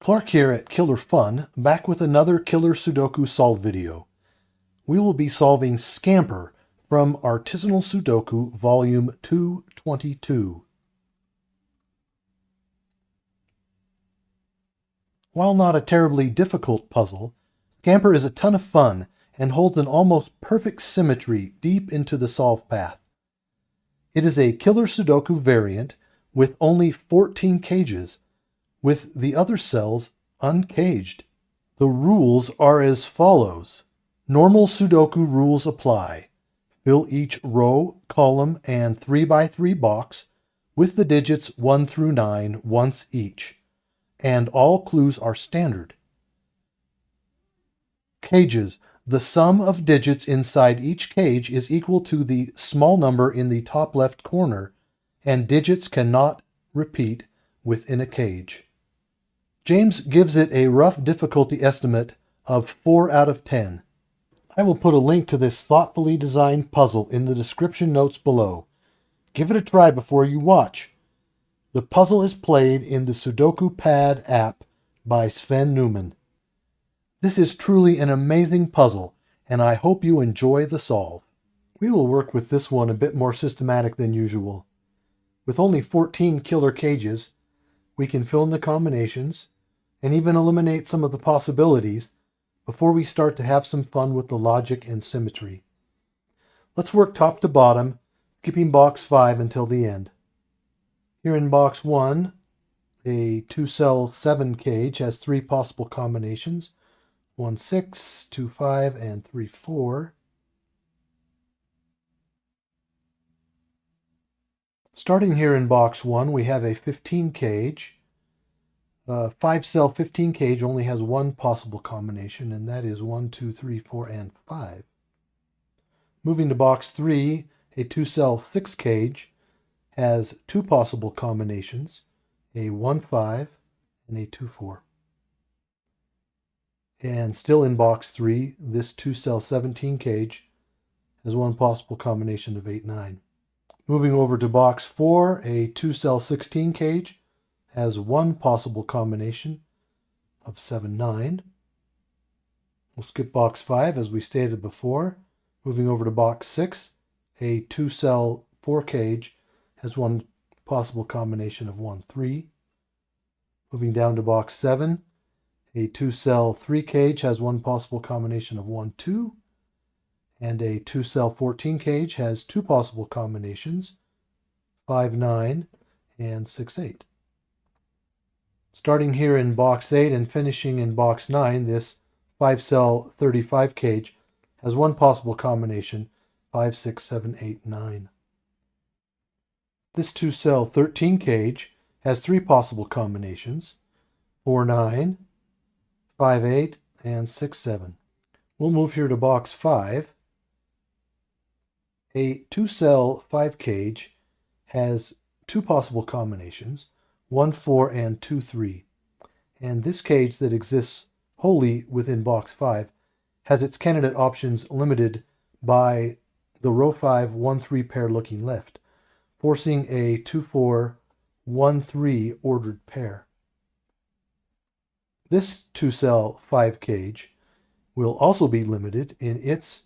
Clark here at Killer Fun, back with another Killer Sudoku solve video. We will be solving Scamper from Artisanal Sudoku Volume 222. While not a terribly difficult puzzle, Scamper is a ton of fun and holds an almost perfect symmetry deep into the solve path. It is a Killer Sudoku variant with only 14 cages, with the other cells uncaged. The rules are as follows. Normal Sudoku rules apply. Fill each row, column, and 3x3 box with the digits 1 through 9 once each, and all clues are standard. Cages. The sum of digits inside each cage is equal to the small number in the top left corner, and digits cannot repeat within a cage. James gives it a rough difficulty estimate of 4 out of 10. I will put a link to this thoughtfully designed puzzle in the description notes below. Give it a try before you watch. The puzzle is played in the Sudoku Pad app by Sven Newman. This is truly an amazing puzzle, and I hope you enjoy the solve. We will work with this one a bit more systematic than usual. With only 14 killer cages, we can fill in the combinations and even eliminate some of the possibilities before we start to have some fun with the logic and symmetry. Let's work top to bottom, skipping box 5 until the end. Here in box 1, a 2-cell 7 cage has 3 possible combinations: 1 6, 2 5, and 3 4. Starting here in box 1, we have a 15 cage. 5-cell 15 cage only has 1 possible combination, and that is 1, 2, 3, 4, and 5. Moving to box 3, a 2-cell 6 cage has 2 possible combinations, a 1, 5, and a 2, 4. And still in box 3, this 2-cell 17 cage has 1 possible combination of 8, 9. Moving over to box 4, a 2-cell 16 cage has 1 possible combination of 7, 9. We'll skip box 5 as we stated before. Moving over to box 6, a 2-cell 4 cage has 1 possible combination of 1, 3. Moving down to box 7, a 2-cell 3 cage has 1 possible combination of 1, 2. And a 2-cell 14 cage has 2 possible combinations, 5, 9, and 6, 8. Starting here in box 8 and finishing in box 9, this 5-cell 35 cage has 1 possible combination, 5, 6, 7, 8, 9. This 2-cell 13 cage has 3 possible combinations, 4, 9, 5, 8, and 6, 7. We'll move here to box 5. A 2-cell 5 cage has 2 possible combinations, 1, 4, and 2, 3. And this cage that exists wholly within box 5 has its candidate options limited by the row 5 1, 3 pair looking left, forcing a 2, 4, 1, 3 ordered pair. This 2-cell 5 cage will also be limited in its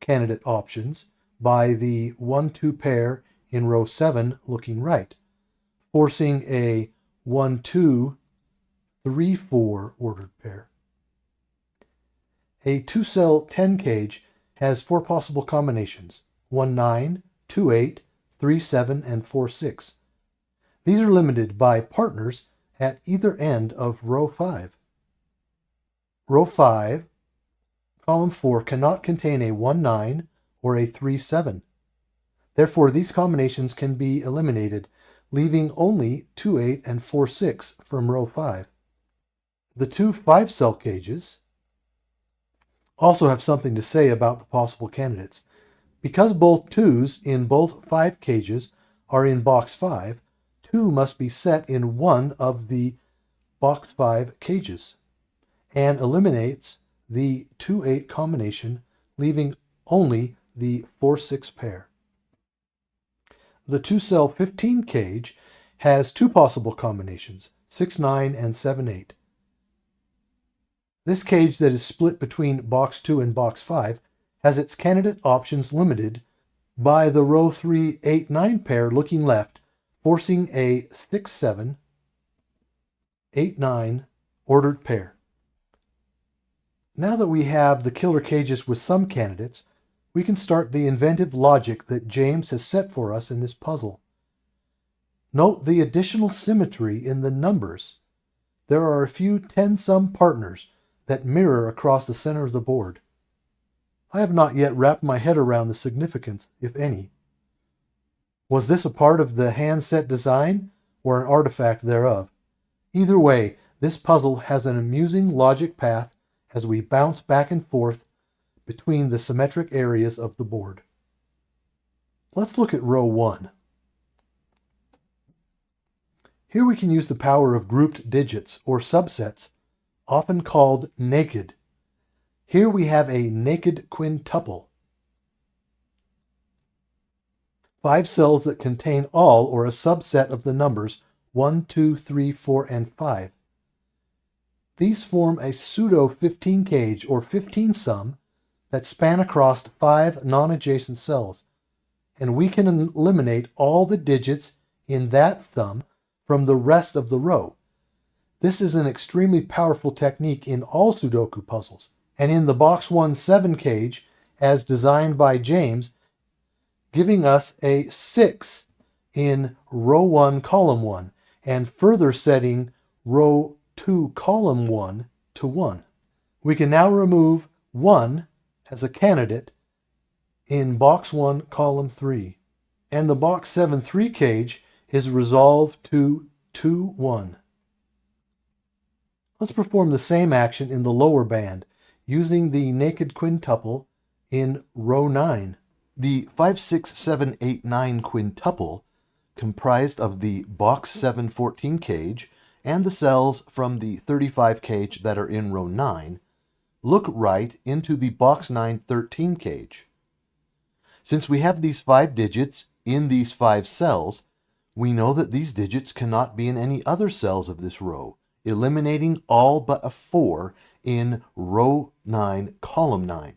candidate options by the 1, 2 pair in row 7 looking right, forcing a 1, 2, 3, 4 ordered pair. A 2-cell 10 cage has 4 possible combinations, 1, 9, 2, 8, 3, 7, and 4, 6. These are limited by partners at either end of row 5. Row 5, column 4 cannot contain a 1, 9 or a 3, 7. Therefore, these combinations can be eliminated, leaving only 2, 8, and 4, 6 from row 5. The 2 5-cell cages also have something to say about the possible candidates. Because both 2s in both 5 cages are in box 5, 2 must be set in one of the box 5 cages, and eliminates the 2, 8 combination, leaving only the 4, 6 pair. The 2-cell 15 cage has 2 possible combinations, 6, 9, and 7, 8. This cage that is split between box 2 and box 5 has its candidate options limited by the row 3 8-9 pair looking left, forcing a 6-7, 8-9 ordered pair. Now that we have the killer cages with some candidates, we can start the inventive logic that James has set for us in this puzzle. Note the additional symmetry in the numbers. There are a few 10-sum partners that mirror across the center of the board. I have not yet wrapped my head around the significance, if any. Was this a part of the handset design or an artifact thereof? Either way, this puzzle has an amusing logic path as we bounce back and forth between the symmetric areas of the board. Let's look at row 1. Here we can use the power of grouped digits or subsets, often called naked. Here we have a naked quintuple. 5 cells that contain all or a subset of the numbers 1, 2, 3, 4, and 5. These form a pseudo 15 cage or 15 sum that span across 5 non-adjacent cells, and we can eliminate all the digits in that sum from the rest of the row. This is an extremely powerful technique in all Sudoku puzzles, and in the box 1 7 cage, as designed by James, giving us a 6 in row 1 column 1, and further setting row 2 column 1 to 1. We can now remove 1 as a candidate in box 1 column 3, and the box 7 3 cage is resolved to 2 1. Let's perform the same action in the lower band using the naked quintuple in row 9. The 5 6 7 8 9 quintuple, comprised of the box 7 14 cage and the cells from the 35 cage that are in row 9, look right into the box 9 13 cage. Since we have these 5 digits in these 5 cells, we know that these digits cannot be in any other cells of this row, eliminating all but a 4 in row 9 column 9,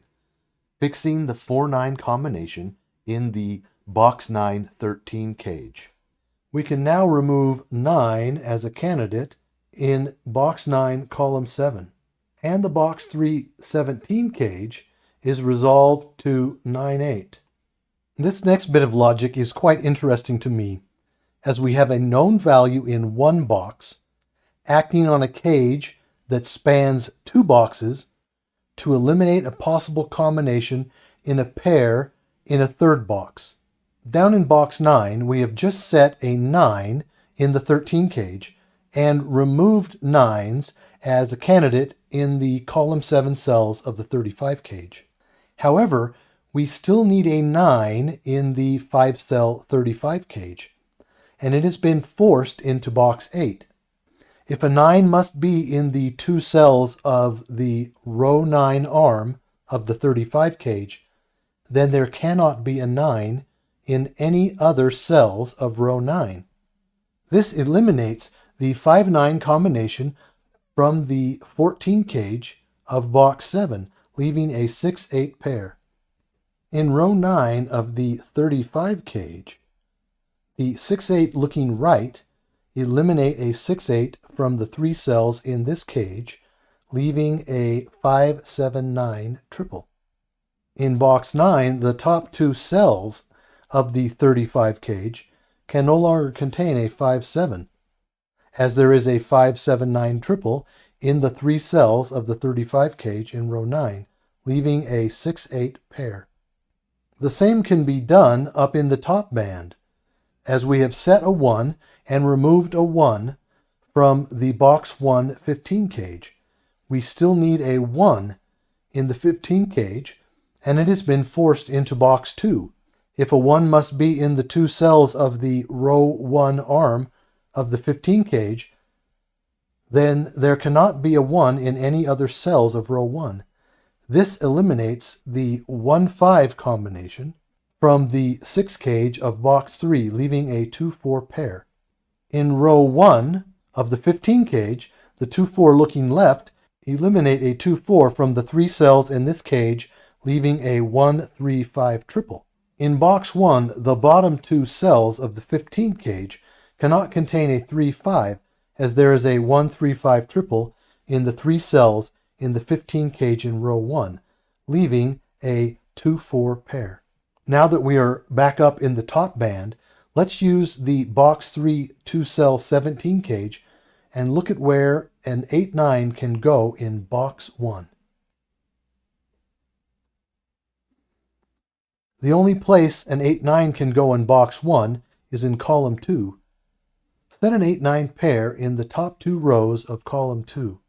fixing the 4-9 combination in the box 9 13 cage. We can now remove 9 as a candidate in box 9 column 7, and the box 3 17 cage is resolved to 9 8. This next bit of logic is quite interesting to me, as we have a known value in one box acting on a cage that spans 2 boxes to eliminate a possible combination in a pair in a third box. Down in box 9, we have just set a 9 in the 13 cage and removed 9s as a candidate in the column 7 cells of the 35 cage. However, we still need a 9 in the 5-cell 35 cage, and it has been forced into box 8. If a 9 must be in the 2 cells of the row 9 arm of the 35 cage, then there cannot be a 9 in any other cells of row 9. This eliminates the 5-9 combination from the 14 cage of box 7, leaving a 6-8 pair. In row 9 of the 35 cage, the 6-8 looking right eliminate a 6-8 from the 3 cells in this cage, leaving a 5-7-9 triple. In box 9, the top 2 cells of the 35 cage can no longer contain a 5-7, as there is a 5-7-9 triple in the 3 cells of the 35 cage in row 9, leaving a 6-8 pair. The same can be done up in the top band, as we have set a 1 and removed a 1 from the box 1 15 cage. We still need a 1 in the 15 cage, and it has been forced into box 2. If a 1 must be in the 2 cells of the row 1 arm of the 15 cage, then there cannot be a 1 in any other cells of row 1. This eliminates the 1-5 combination from the 6 cage of box 3, leaving a 2-4 pair. In row 1 of the 15 cage, the 2-4 looking left Eliminate a 2-4 from the 3 cells in this cage, leaving a 1-3-5 triple. In box 1, the bottom 2 cells of the 15 cage cannot contain a 3-5, as there is a 1-3-5 triple in the 3 cells in the 15 cage in row 1, leaving a 2-4 pair. Now that we are back up in the top band, let's use the box 3 2-cell 17 cage and look at where an 8-9 can go in box 1. The only place an 8-9 can go in box 1 is in column 2. Set an 8-9 pair in the top 2 rows of column 2.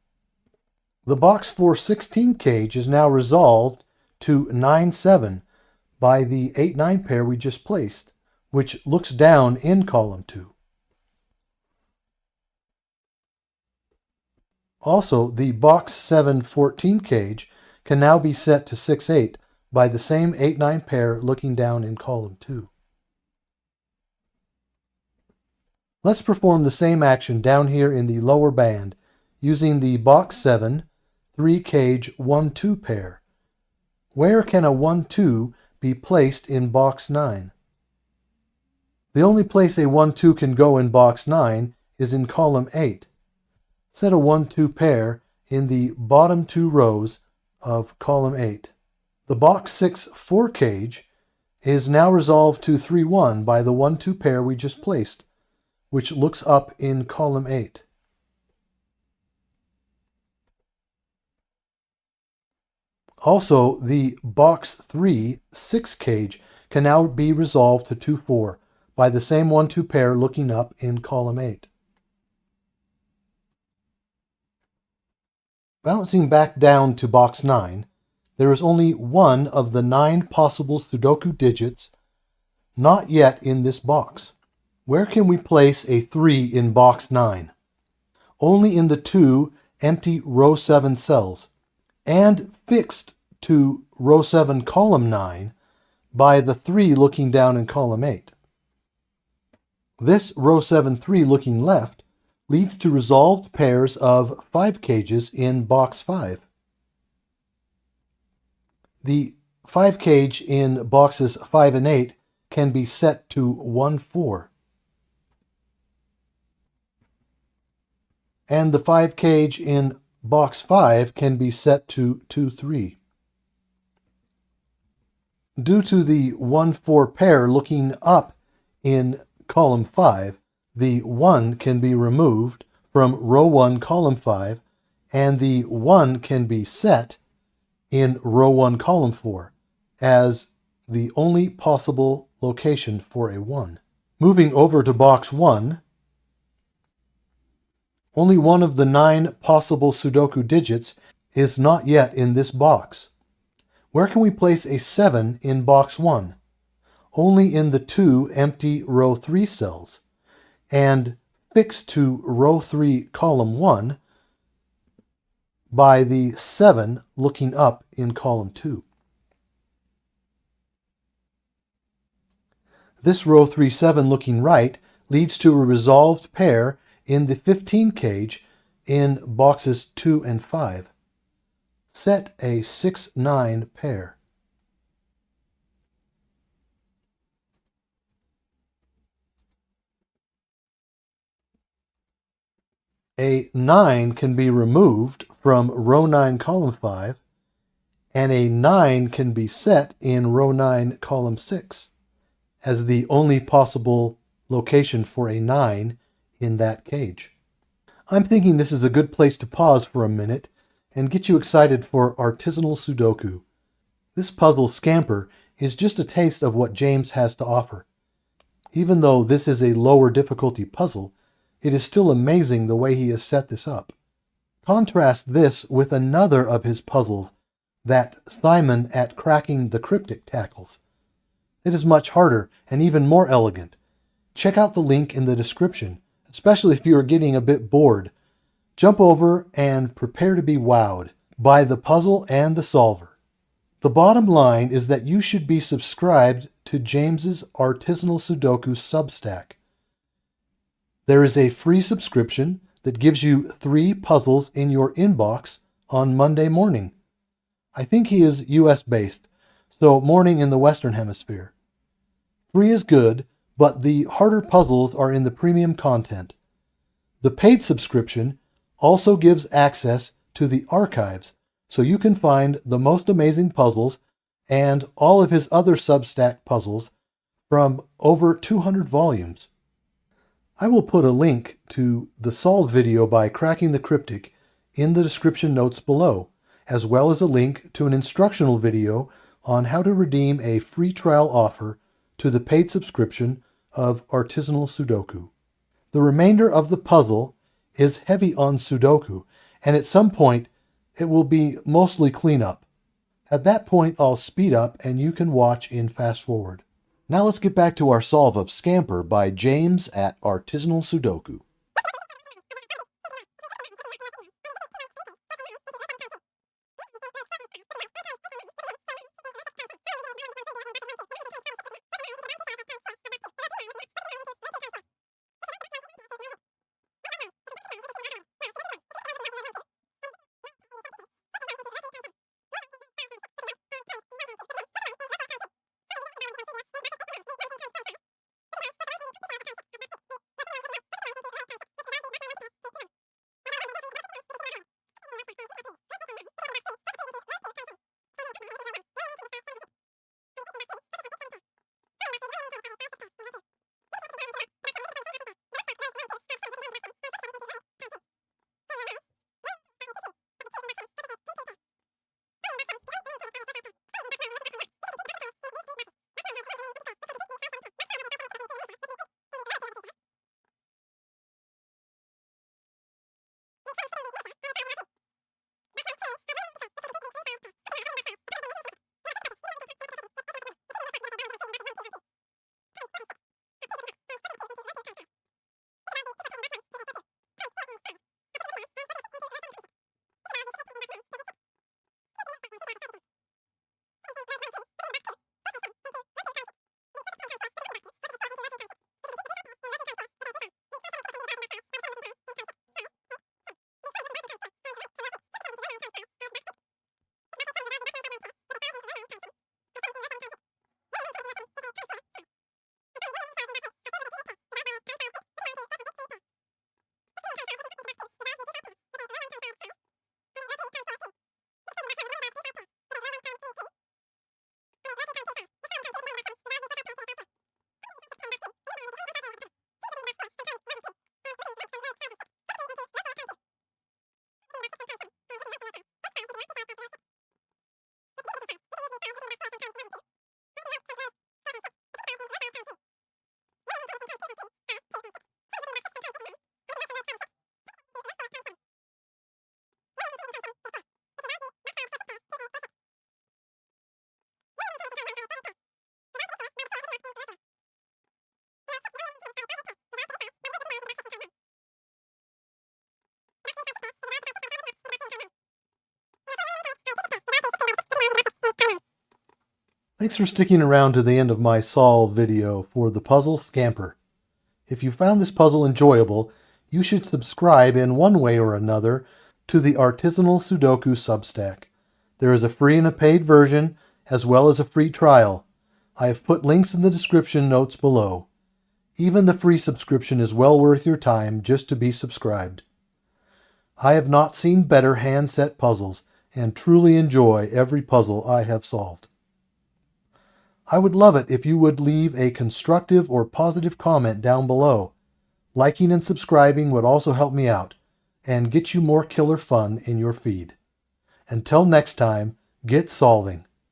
The box 4 16 cage is now resolved to 9-7 by the 8-9 pair we just placed, which looks down in column 2. Also, the box 7 14 cage can now be set to 6-8 by the same 8-9 pair looking down in column 2. Let's perform the same action down here in the lower band using the box 7 3 cage 1-2 pair. Where can a 1-2 be placed in box 9? The only place a 1-2 can go in box 9 is in column 8. Set a 1-2 pair in the bottom 2 rows of column 8. The box 6 4 cage is now resolved to 3-1 by the 1-2 pair we just placed, which looks up in column 8. Also, the box 3 6 cage can now be resolved to 2-4 by the same 1-2 pair looking up in column 8. Bouncing back down to box 9, there is only one of the 9 possible Sudoku digits not yet in this box. Where can we place a 3 in box 9? Only in the 2 empty row 7 cells, and fixed to row 7 column 9 by the 3 looking down in column 8. This row 7 3 looking left leads to resolved pairs of 5 cages in box 5. The 5 cage in boxes 5 and 8 can be set to 1-4. And the 5 cage in box 5 can be set to 2-3. Due to the 1-4 pair looking up in column 5, the 1 can be removed from row 1 column 5, and the 1 can be set in row 1 column 4 as the only possible location for a 1. Moving over to box 1, only one of the 9 possible Sudoku digits is not yet in this box. Where can we place a 7 in box 1? Only in the 2 empty row 3 cells, and fixed to row 3 column 1 by the 7 looking up in column 2. This row 3 7 looking right leads to a resolved pair in the 15 cage in boxes 2 and 5. Set a 6-9 pair. A 9 can be removed from row 9 column 5, and a 9 can be set in row 9 column 6 as the only possible location for a 9 in that cage. I'm thinking this is a good place to pause for a minute and get you excited for Artisanal Sudoku. This puzzle, Scamper, is just a taste of what James has to offer. Even though this is a lower difficulty puzzle, it is still amazing the way he has set this up. Contrast this with another of his puzzles that Simon at Cracking the Cryptic tackles. It is much harder and even more elegant. Check out the link in the description, especially if you are getting a bit bored. Jump over and prepare to be wowed by the puzzle and the solver. The bottom line is that you should be subscribed to James's Artisanal Sudoku Substack. There is a free subscription that gives you 3 puzzles in your inbox on Monday morning. I think he is US based, so morning in the Western Hemisphere. Free is good, but the harder puzzles are in the premium content. The paid subscription also gives access to the archives, so you can find the most amazing puzzles and all of his other Substack puzzles from over 200 volumes. I will put a link to the solved video by Cracking the Cryptic in the description notes below, as well as a link to an instructional video on how to redeem a free trial offer to the paid subscription of Artisanal Sudoku. The remainder of the puzzle is heavy on Sudoku, and at some point it will be mostly cleanup. At that point I'll speed up and you can watch in fast forward. Now let's get back to our solve of Scamper by James at Artisanal Sudoku. Thanks for sticking around to the end of my solve video for the puzzle Scamper. If you found this puzzle enjoyable, you should subscribe in one way or another to the Artisanal Sudoku Substack. There is a free and a paid version, as well as a free trial. I have put links in the description notes below. Even the free subscription is well worth your time just to be subscribed. I have not seen better handset puzzles, and truly enjoy every puzzle I have solved. I would love it if you would leave a constructive or positive comment down below. Liking and subscribing would also help me out and get you more killer fun in your feed. Until next time, get solving.